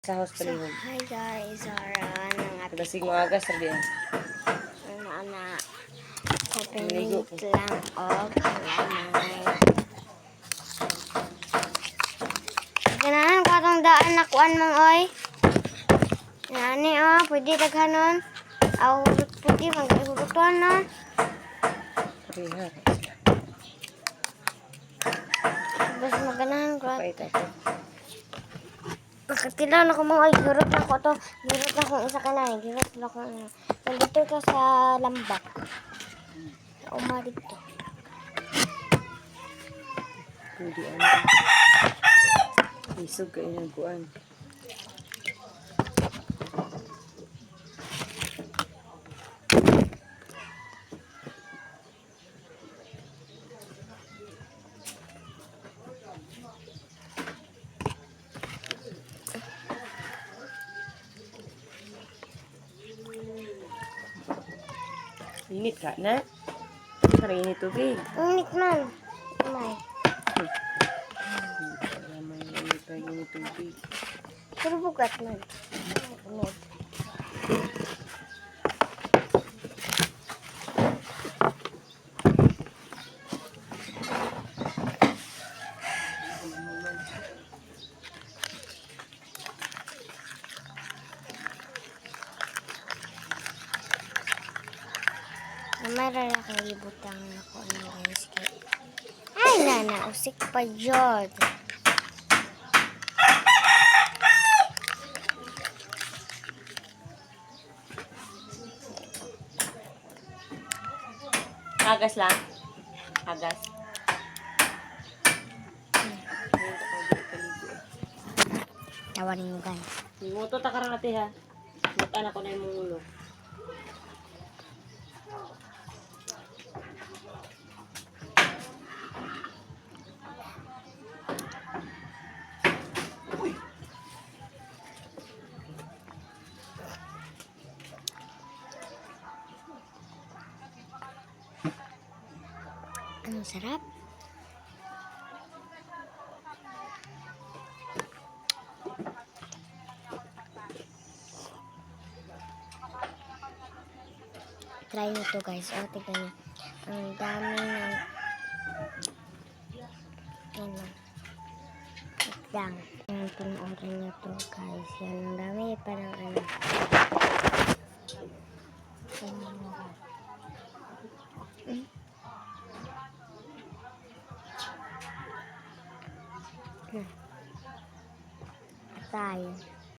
Sa house So, palihog. hi guys, Zara ng ate Kasing ko. mga agas sabi yan. Ana, Naligo open ko. lang og halaman. Ganahan ko atong daan na kuan mong oy. Nani pwede daghanon. Aw, pwede maghuruton no. Parihar. Bas maganahan ko. Pait ako. Nakatilaw na ko mga oy, gurot na ko to. Gurot na ko isa ka na, gurot na ko. Nandito ka sa lambak. Sa uma dito. Pwede ano. Isog kayo ng kuan. Init ka na? Para init tubig. Init man. May. May init pa init tubig. Pero bugat man. Init. Mayroon akong libutang ako ano guys. Ay nana, usik pa jod. Agas lang. Agas. Tawarin mo guys. Moto ta karang ate ha. Mata na ko na yung ulo. Ang sarap. Try nyo to guys. O, tignan nyo. Ang dami ng ano. Lang. Ang panoorin nyo to guys. Yan. Ang dami parang ano. Tayo.